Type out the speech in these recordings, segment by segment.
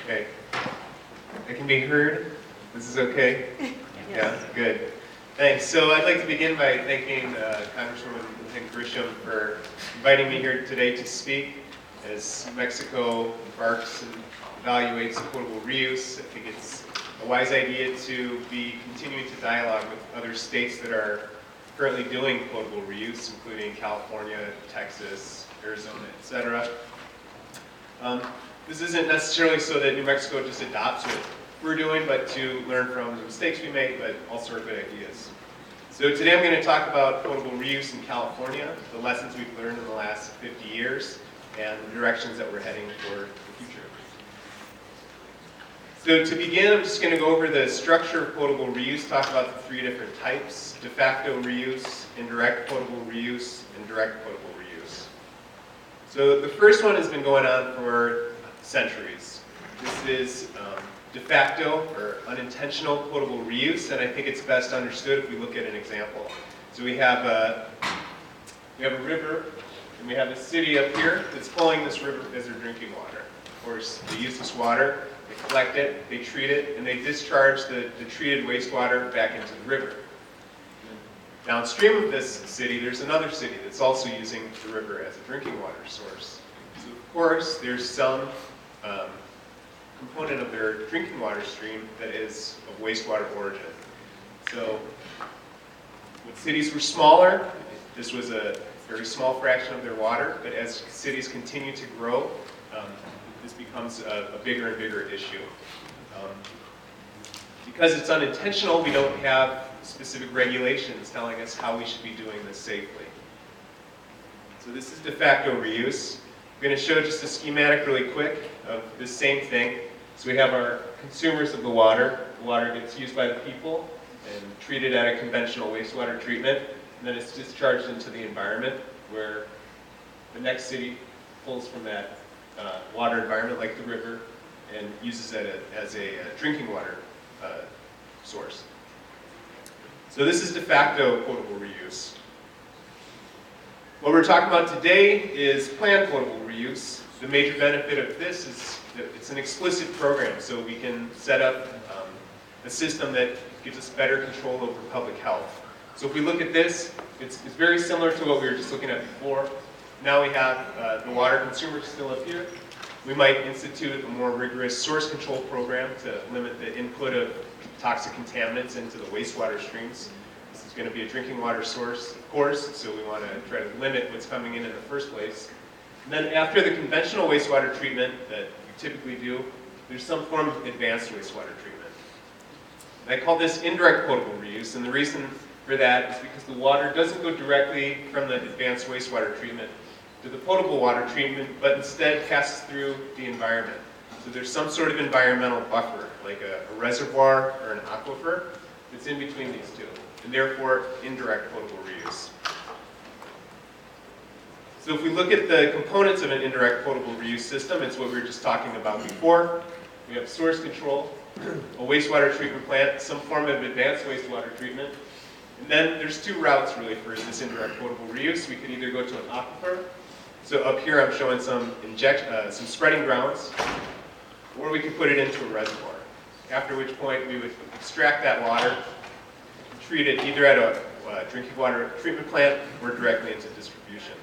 Okay. I can be heard? This is okay? Yeah, good. Thanks. So I'd like to begin by thanking Congresswoman Grisham for inviting me here today to speak. As Mexico embarks and evaluates potable reuse, I think it's a wise idea to be continuing to dialogue with other states that are currently doing potable reuse, including California, Texas, Arizona, etc. This isn't necessarily so that New Mexico just adopts what we're doing, but to learn from the mistakes we made, but also our good ideas. So today I'm going to talk about potable reuse in California, the lessons we've learned in the last 50 years, and the directions that we're heading for the future. So to begin, I'm just going to go over the structure of potable reuse, talk about the three different types: de facto reuse, indirect potable reuse, and direct potable reuse. So the first one has been going on for centuries. This is de facto, or unintentional potable reuse, and I think it's best understood if we look at an example. So we have a river, and we have a city up here that's pulling this river as their drinking water. Of course, they use this water, they collect it, they treat it, and they discharge the treated wastewater back into the river. Downstream of this city, there's another city that's also using the river as a drinking water source. So of course, there's some component of their drinking water stream that is of wastewater origin. So when cities were smaller, this was a very small fraction of their water, but as cities continue to grow, this becomes a bigger and bigger issue. Because it's unintentional, we don't have specific regulations telling us how we should be doing this safely. So this is de facto reuse. I'm going to show just a schematic really quick of this same thing. So we have our consumers of the water. The water gets used by the people and treated at a conventional wastewater treatment, and then it's discharged into the environment where the next city pulls from that water environment, like the river, and uses it as a drinking water source. So this is de facto potable reuse. What we're talking about today is planned potable reuse. The major benefit of this is that it's an explicit program, so we can set up a system that gives us better control over public health. So if we look at this, it's very similar to what we were just looking at before. Now we have the water consumers still up here. We might institute a more rigorous source control program to limit the input of toxic contaminants into the wastewater streams. This is going to be a drinking water source, of course, so we want to try to limit what's coming in the first place. And then after the conventional wastewater treatment that we typically do, there's some form of advanced wastewater treatment. And I call this indirect potable reuse, and the reason for that is because the water doesn't go directly from the advanced wastewater treatment to the potable water treatment, but instead passes through the environment. So there's some sort of environmental buffer, like a reservoir or an aquifer, that's in between these two, and therefore indirect potable reuse. So if we look at the components of an indirect potable reuse system, it's what we were just talking about before. We have source control, a wastewater treatment plant, some form of advanced wastewater treatment, and then there's two routes really for this indirect potable reuse. We could either go to an aquifer. So up here I'm showing some spreading grounds, or we could put it into a reservoir, after which point we would extract that water, treat it either at a drinking water treatment plant or directly into distribution.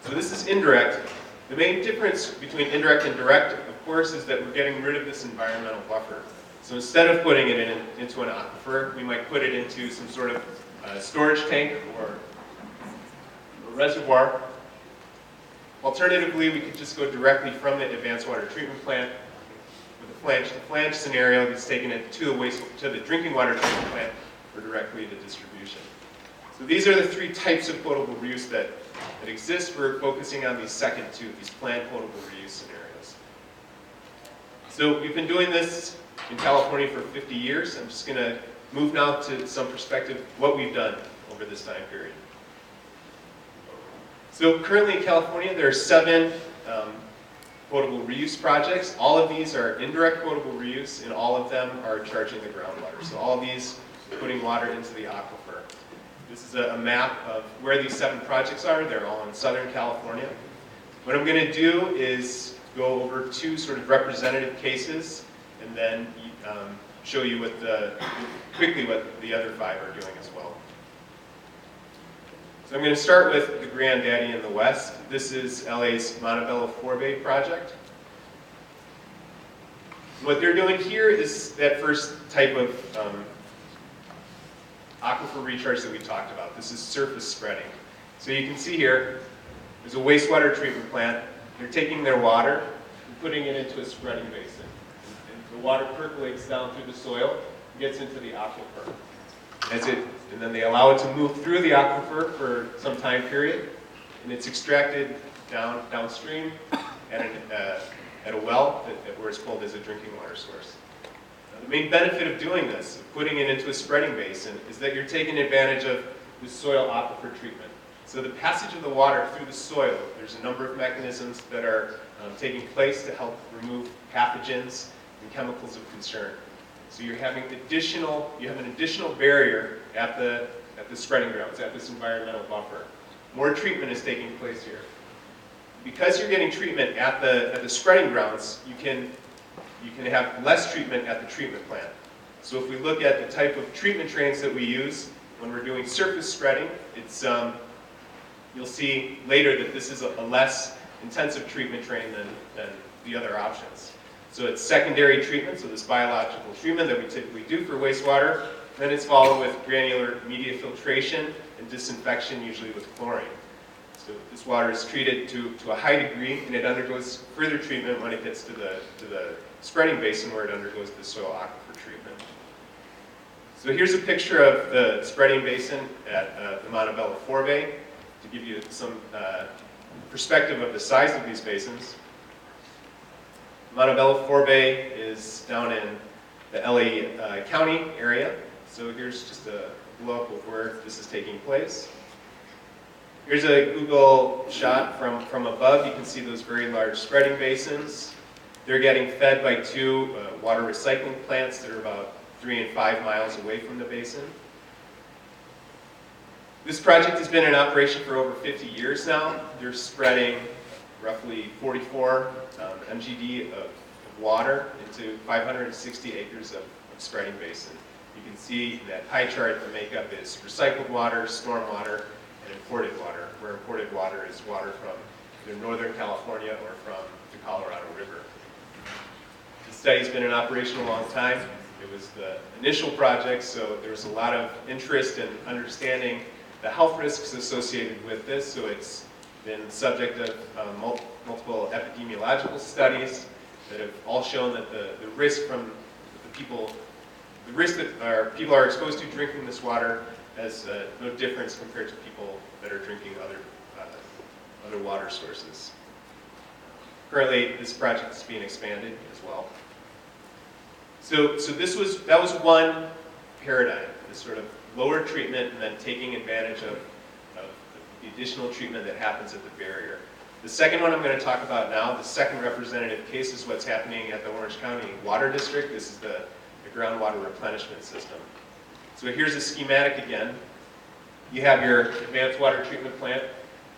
So this is indirect. The main difference between indirect and direct, of course, is that we're getting rid of this environmental buffer. So instead of putting it into an aquifer, we might put it into some sort of storage tank or a reservoir. Alternatively, we could just go directly from the advanced water treatment plant with the flange scenario that's taking it to the drinking water treatment plant or directly to distribution. So these are the three types of potable reuse that exist. We're focusing on these second two, these planned potable reuse scenarios. So we've been doing this in California for 50 years. I'm just going to move now to some perspective of what we've done over this time period. So currently in California, there are 7 potable reuse projects. All of these are indirect potable reuse, and all of them are charging the groundwater. So all of these are putting water into the aquifer. This is a map of where these 7 projects are. They're all in Southern California. What I'm going to do is go over two sort of representative cases, and then show you quickly what the other 5 are doing as well. So I'm going to start with the granddaddy in the west. This is LA's Montebello Forebay project. What they're doing here is that first type of aquifer recharge that we talked about. This is surface spreading. So you can see here, there's a wastewater treatment plant. They're taking their water and putting it into a spreading basin. And the water percolates down through the soil, gets into the aquifer. And then they allow it to move through the aquifer for some time period, and it's extracted downstream at a well where it's pulled as a drinking water source. Now, the main benefit of doing this, of putting it into a spreading basin, is that you're taking advantage of the soil aquifer treatment. So the passage of the water through the soil, there's a number of mechanisms that are taking place to help remove pathogens and chemicals of concern. So you have an additional barrier at the spreading grounds, at this environmental buffer. More treatment is taking place here. Because you're getting treatment at the spreading grounds, you can have less treatment at the treatment plant. So if we look at the type of treatment trains that we use when we're doing surface spreading, you'll see later that this is a less intensive treatment train than the other options. So it's secondary treatment, so this biological treatment that we typically do for wastewater. Then it's followed with granular media filtration and disinfection, usually with chlorine. So this water is treated to a high degree, and it undergoes further treatment when it gets to the spreading basin where it undergoes the soil aquifer treatment. So here's a picture of the spreading basin at the Montebello Forebay to give you some perspective of the size of these basins. Montebello Forebay is down in the LA County area. So here's just a blow-up of where this is taking place. Here's a Google shot from above. You can see those very large spreading basins. They're getting fed by 2 water recycling plants that are about 3 and 5 miles away from the basin. This project has been in operation for over 50 years now. They're spreading roughly 44 MGD of water into 560 acres of spreading basin. You can see in that pie chart the makeup is recycled water, storm water, and imported water, where imported water is water from either Northern California or from the Colorado River. The study's been in operation a long time. It was the initial project, so there was a lot of interest in understanding the health risks associated with this, so it's been the subject of multiple epidemiological studies that have all shown that the risk from people that people are exposed to drinking this water has no difference compared to people that are drinking other water sources. Currently, this project is being expanded as well. So that was one paradigm, this sort of lower treatment and then taking advantage of the additional treatment that happens at the barrier. The second one I'm going to talk about now, the second representative case, is what's happening at the Orange County Water District. This is the groundwater replenishment system. So here's a schematic again. You have your advanced water treatment plant.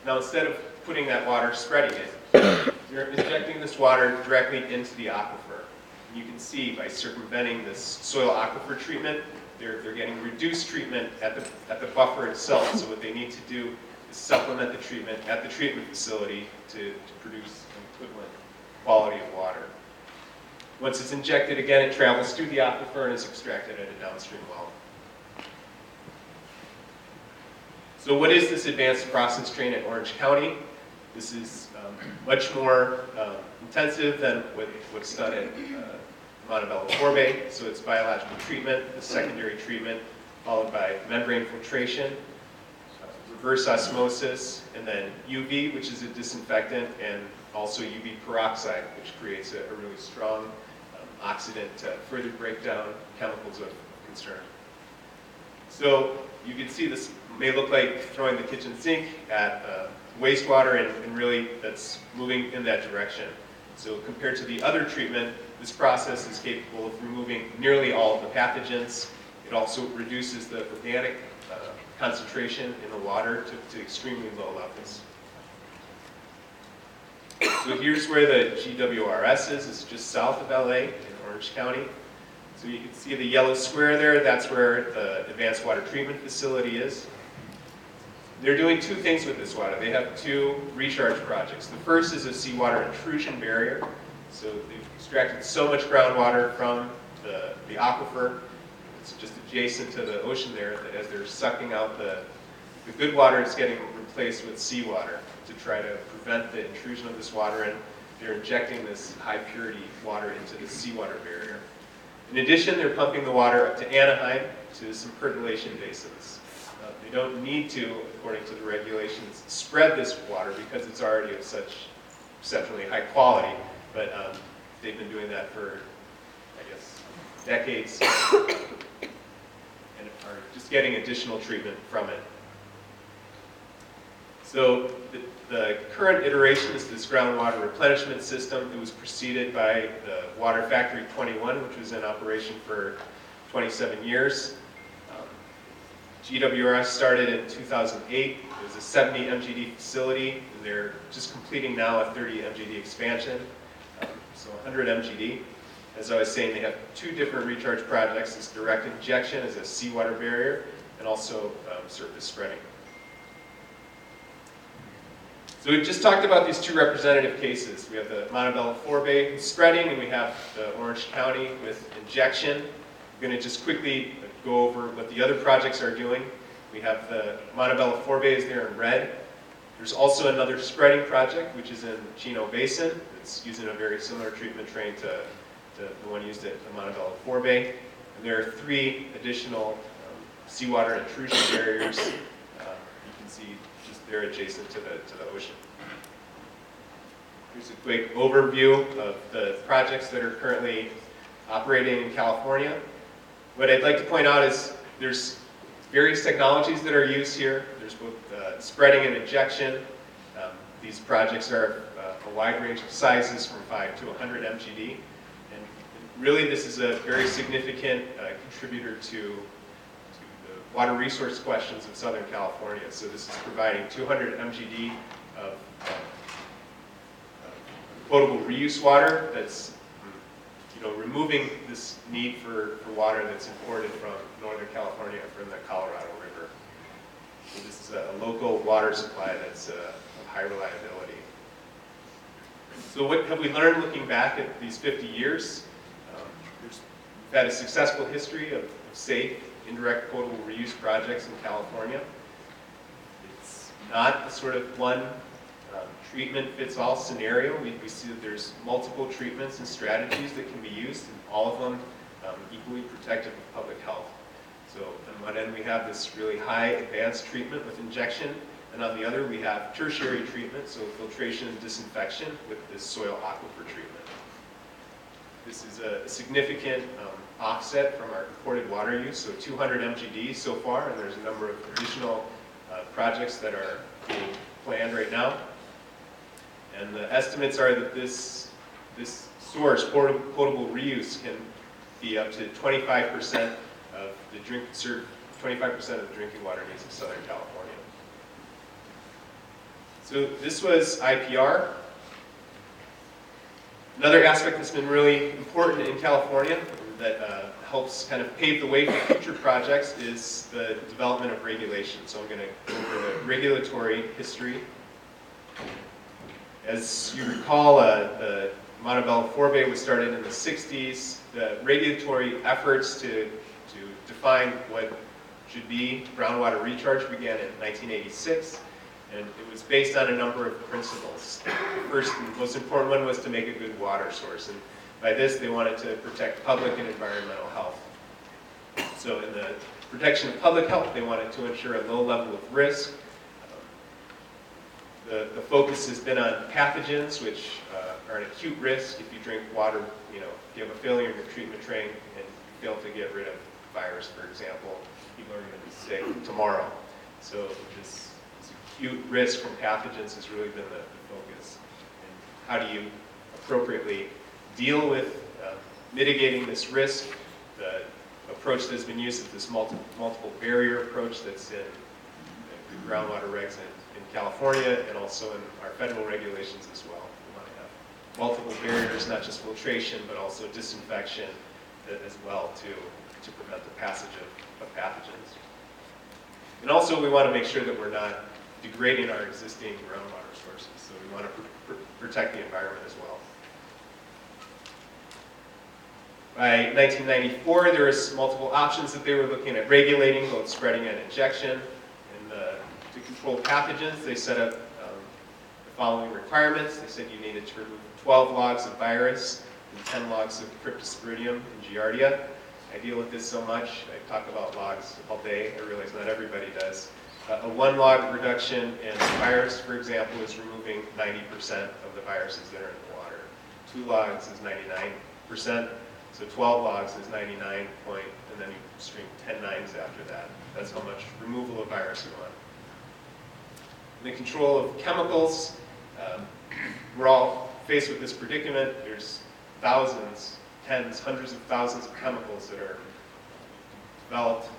Now instead of putting that water, spreading it, you're injecting this water directly into the aquifer. And you can see by circumventing this soil aquifer treatment, they're getting reduced treatment at the buffer itself. So what they need to do is supplement the treatment at the treatment facility to produce an equivalent quality of water. Once it's injected again, it travels through the aquifer and is extracted at a downstream well. So what is this advanced process train at Orange County? This is much more intensive than what's done at Montebello Forebay. So it's biological treatment, the secondary treatment, followed by membrane filtration, reverse osmosis, and then UV, which is a disinfectant, and also UV peroxide, which creates a really strong oxidant to further break down chemicals of concern. So you can see this may look like throwing the kitchen sink at wastewater, and really that's moving in that direction. So compared to the other treatment, this process is capable of removing nearly all of the pathogens. It also reduces the organic concentration in the water to extremely low levels. So here's where the GWRS is. It's just south of LA in Orange County. So you can see the yellow square there. That's where the advanced water treatment facility is. They're doing two things with this water. They have two recharge projects. The first is a seawater intrusion barrier. So they've extracted so much groundwater from the aquifer. It's just adjacent to the ocean there that as they're sucking out the good water, it's getting replaced with seawater to try to prevent the intrusion of this water, and they're injecting this high purity water into the seawater barrier. In addition, they're pumping the water up to Anaheim to some percolation basins. They don't need to, according to the regulations, spread this water because it's already of such exceptionally high quality, but they've been doing that for, I guess, decades, and are just getting additional treatment from it. So the current iteration is this groundwater replenishment system. It was preceded by the Water Factory 21, which was in operation for 27 years. GWRS started in 2008. It was a 70 MGD facility, and they're just completing now a 30 MGD expansion, so 100 MGD. As I was saying, they have two different recharge projects. This direct injection as a seawater barrier, and also surface spreading. So we've just talked about these two representative cases. We have the Montebello forebay spreading, and we have the Orange County with injection. I'm going to just quickly go over what the other projects are doing. We have the Montebello forebay is there in red. There's also another spreading project, which is in Chino Basin. It's using a very similar treatment train to the one used at the Montebello forebay. And there are three additional seawater intrusion barriers. You can see just they're adjacent to the ocean. Here's a quick overview of the projects that are currently operating in California. What I'd like to point out is there's various technologies that are used here. There's both spreading and injection. These projects are a wide range of sizes from 5 to 100 MGD. And really this is a very significant contributor to the water resource questions of Southern California. So this is providing 200 MGD of potable reuse water that's removing this need for water that's imported from Northern California from the Colorado River. So this is a local water supply that's of high reliability. So what have we learned looking back at these 50 years? We've had a successful history of safe, indirect potable reuse projects in California. It's not a sort of one treatment-fits-all scenario. We see that there's multiple treatments and strategies that can be used, and all of them equally protective of public health. So on one end we have this really high advanced treatment with injection, and on the other we have tertiary treatment, so filtration and disinfection with this soil aquifer treatment. This is a significant offset from our reported water use, so 200 MGD so far, and there's a number of additional projects that are being planned right now. And the estimates are that this source, potable reuse, can be up to 25% of the 25% of the drinking water needs of Southern California. So this was IPR. Another aspect that's been really important in California that helps kind of pave the way for future projects is the development of regulation. So I'm going to go over the regulatory history. As you recall, the Montebello forebay was started in the 60s. The regulatory efforts to define what should be groundwater recharge began in 1986, and it was based on a number of principles. The first and most important one was to make a good water source, and by this they wanted to protect public and environmental health. So in the protection of public health, they wanted to ensure a low level of risk. The focus has been on pathogens, which are an acute risk. If you drink water, if you have a failure in your treatment train and fail to get rid of virus, for example, people are going to be sick tomorrow. So this acute risk from pathogens has really been the focus. And how do you appropriately deal with mitigating this risk? The approach that's been used is this multiple barrier approach that's in the groundwater regs in California and also in our federal regulations as well. We want to multiple barriers, not just filtration, but also disinfection as well to prevent the passage of pathogens. And also we want to make sure that we're not degrading our existing groundwater sources, so we want to protect the environment as well. By 1994, there was multiple options that they were looking at regulating, both spreading and injection. And to control pathogens, they set up the following requirements. They said you needed to remove 12 logs of virus and 10 logs of cryptosporidium and giardia. I deal with this so much. I talk about logs all day. I realize not everybody does. A 1 log reduction in virus, for example, is removing 90% of the viruses that are in the water. 2 logs is 99%. So 12 logs is 99 point, and then you string 10 nines after that. That's how much removal of virus we want. The control of chemicals, we're all faced with this predicament. There's thousands, tens, hundreds of thousands of chemicals that are developed